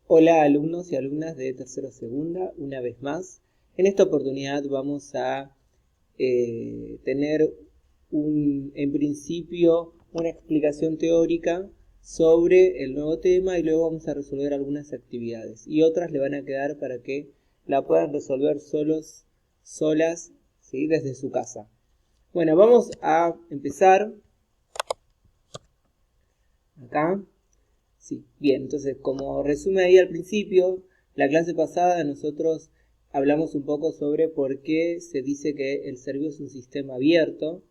Hola alumnos y alumnas de tercero segunda, una vez más. En esta oportunidad vamos a tener en principio una explicación teórica sobre el nuevo tema y luego vamos a resolver algunas actividades y otras le van a quedar para que la puedan resolver solas, ¿sí? Desde su casa. Bueno, vamos a empezar acá. Sí, bien, entonces como resumen ahí al principio, la clase pasada nosotros hablamos un poco sobre por qué se dice que el ser vivo es un sistema abierto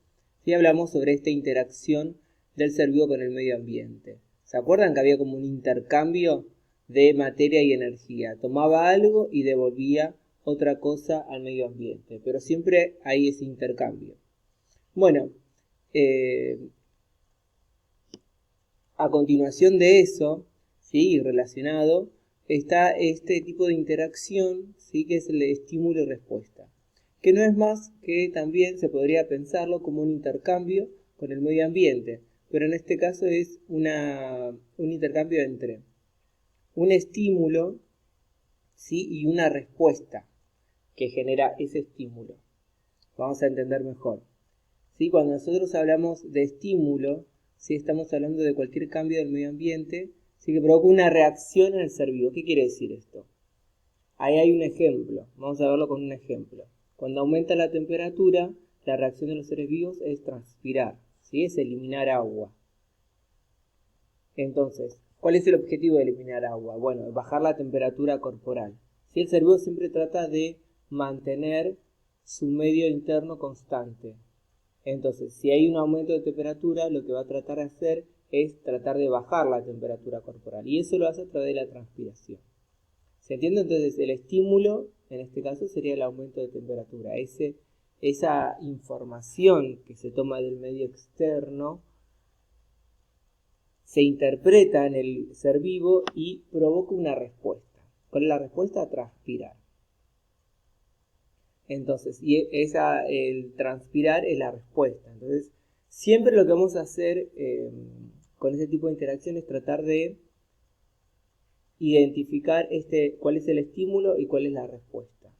y hablamos sobre esta interacción del ser vivo con el medio ambiente. ¿Se acuerdan que había como un intercambio de materia y energía? Tomaba algo y devolvía otra cosa al medio ambiente, pero siempre hay ese intercambio. Bueno, eh, a continuación de eso, ¿sí? Y relacionado, está este tipo de interacción, ¿sí? Que es el de estímulo y respuesta, que no es más que también se podría pensarlo como un intercambio con el medio ambiente, pero en este caso es un intercambio entre un estímulo, ¿sí? Y una respuesta que genera ese estímulo. Vamos a entender mejor. ¿Sí? Cuando nosotros hablamos de estímulo, ¿sí? Estamos hablando de cualquier cambio del medio ambiente, ¿sí? Que provoca una reacción en el ser vivo. ¿Qué quiere decir esto? Ahí hay un ejemplo. Vamos a verlo con un ejemplo. Cuando aumenta la temperatura, la reacción de los seres vivos es transpirar, ¿sí? Es eliminar agua. Entonces, ¿cuál es el objetivo de eliminar agua? Bueno, bajar la temperatura corporal. ¿Sí? El ser vivo siempre trata de mantener su medio interno constante. Entonces, si hay un aumento de temperatura, lo que va a tratar de hacer es tratar de bajar la temperatura corporal. Y eso lo hace a través de la transpiración. ¿Se entiende? Entonces, el estímulo, en este caso, sería el aumento de temperatura. Esa información que se toma del medio externo se interpreta en el ser vivo y provoca una respuesta. ¿Cuál es la respuesta? Transpirar. Entonces, el transpirar es la respuesta. Entonces, siempre lo que vamos a hacer con ese tipo de interacción es tratar de identificar cuál es el estímulo y cuál es la respuesta.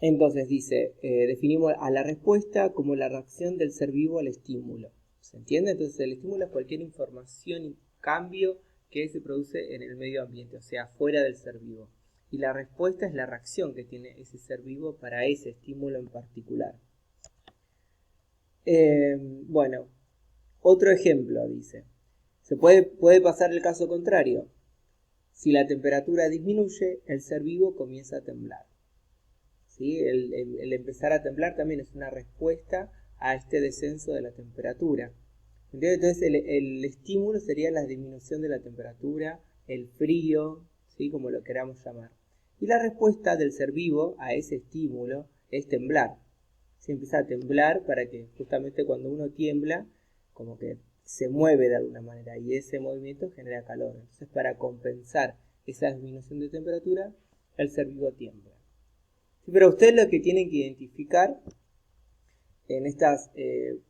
Entonces dice, definimos a la respuesta como la reacción del ser vivo al estímulo. ¿Se entiende? Entonces el estímulo es cualquier información y cambio que se produce en el medio ambiente, o sea, fuera del ser vivo. Y la respuesta es la reacción que tiene ese ser vivo para ese estímulo en particular. Bueno, otro ejemplo dice, puede pasar el caso contrario. Si la temperatura disminuye, el ser vivo comienza a temblar. ¿Sí? El empezar a temblar también es una respuesta a este descenso de la temperatura. Entonces el estímulo sería la disminución de la temperatura, el frío, ¿sí? Como lo queramos llamar. Y la respuesta del ser vivo a ese estímulo es temblar. Se empieza a temblar para que justamente cuando uno tiembla, como que se mueve de alguna manera y ese movimiento genera calor. Entonces para compensar esa disminución de temperatura, el ser vivo tiembla. Pero ustedes lo que tienen que identificar en estas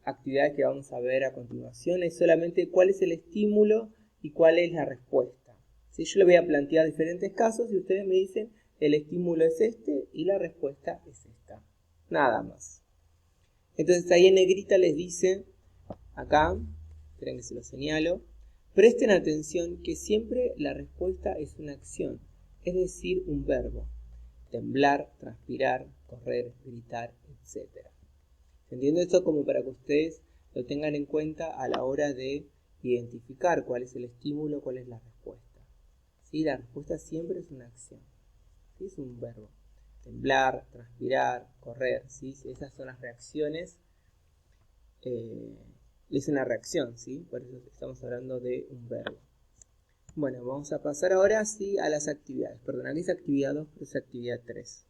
actividades que vamos a ver a continuación es solamente cuál es el estímulo y cuál es la respuesta. ¿Sí? Yo les voy a plantear diferentes casos y ustedes me dicen el estímulo es este y la respuesta es esta. Nada más. Entonces ahí en negrita les dice, acá, esperen que se lo señalo, presten atención que siempre la respuesta es una acción, es decir, un verbo. Temblar, transpirar, correr, gritar, etc. Entiendo esto como para que ustedes lo tengan en cuenta a la hora de identificar cuál es el estímulo, cuál es la respuesta. ¿Sí? La respuesta siempre es una acción. ¿Sí? Es un verbo. Temblar, transpirar, correr. ¿Sí? Esas son las reacciones. Es una reacción, ¿sí? Por eso estamos hablando de un verbo. Bueno, vamos a pasar ahora sí a las actividades. Perdón, aquí es actividad 2, pero es actividad 3.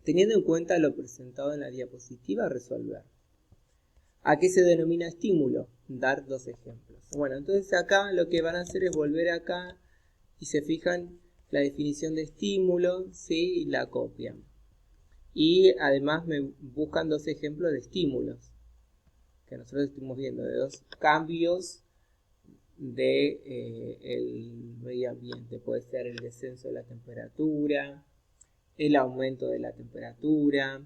Teniendo en cuenta lo presentado en la diapositiva, resolver. ¿A qué se denomina estímulo? Dar dos ejemplos. Bueno, entonces acá lo que van a hacer es volver acá y se fijan la definición de estímulo, ¿sí? Y la copian. Y además me buscan dos ejemplos de estímulos que nosotros estuvimos viendo, de dos cambios del medio ambiente. Puede ser el descenso de la temperatura, el aumento de la temperatura,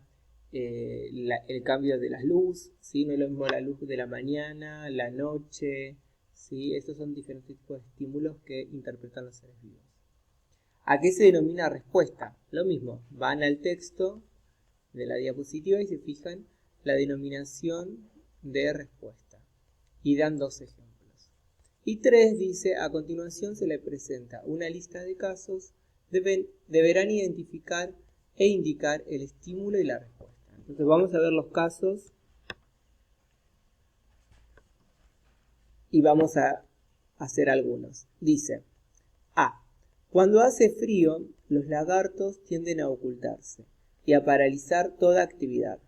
el cambio de la luz, ¿sí? No es lo mismo la luz de la mañana, la noche, ¿sí? Estos son diferentes tipos de estímulos que interpretan los seres vivos. ¿A qué se denomina respuesta? Lo mismo, van al texto de la diapositiva y se fijan la denominación de respuesta. Y dan 2 ejemplos. Y 3 dice, a continuación se le presenta una lista de casos, deberán identificar e indicar el estímulo y la respuesta. Entonces vamos a ver los casos y vamos a hacer algunos. Dice, A. Cuando hace frío, los lagartos tienden a ocultarse y a paralizar toda actividad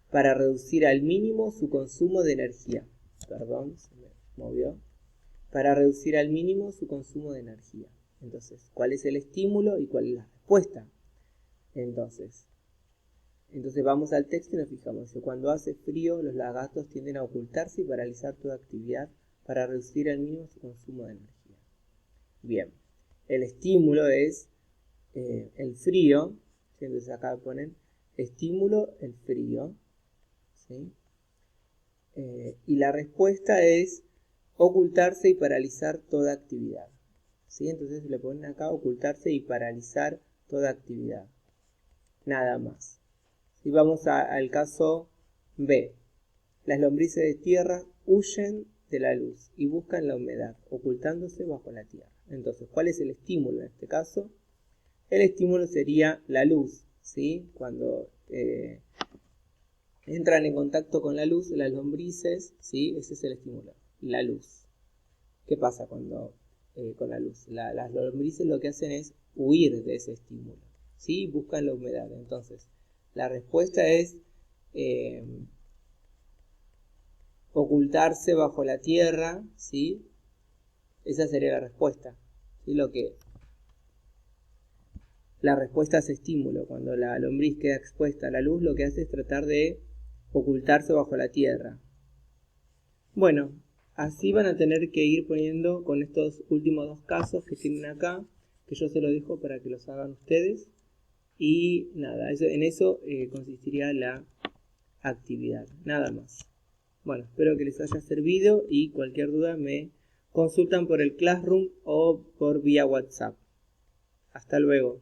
para reducir al mínimo su consumo de energía. Perdón, se me movió. Para reducir al mínimo su consumo de energía. Entonces, ¿cuál es el estímulo y cuál es la respuesta? Entonces vamos al texto y nos fijamos. Cuando hace frío, los lagartos tienden a ocultarse y paralizar toda actividad para reducir al mínimo su consumo de energía. Bien, el estímulo es el frío. Entonces acá ponen estímulo, el frío. ¿Sí? Y la respuesta es ocultarse y paralizar toda actividad. ¿Sí? Entonces le ponen acá ocultarse y paralizar toda actividad. Nada más. Y vamos al caso B. Las lombrices de tierra huyen de la luz y buscan la humedad, ocultándose bajo la tierra. Entonces, ¿cuál es el estímulo en este caso? El estímulo sería la luz, ¿sí? Cuando entran en contacto con la luz, las lombrices, ¿sí? Ese es el estímulo, la luz. ¿Qué pasa cuando con la luz? Las lombrices lo que hacen es huir de ese estímulo, ¿sí? Buscan la humedad. Entonces, la respuesta es ocultarse bajo la tierra, ¿sí? Esa sería la respuesta, ¿sí? La respuesta es estímulo. Cuando la lombriz queda expuesta a la luz, lo que hace es tratar de ocultarse bajo la tierra. Bueno, así van a tener que ir poniendo con estos últimos 2 casos que tienen acá, que yo se los dejo para que los hagan ustedes. Y nada, en eso consistiría la actividad, nada más. Bueno, espero que les haya servido y cualquier duda me consultan por el Classroom o por vía WhatsApp. Hasta luego.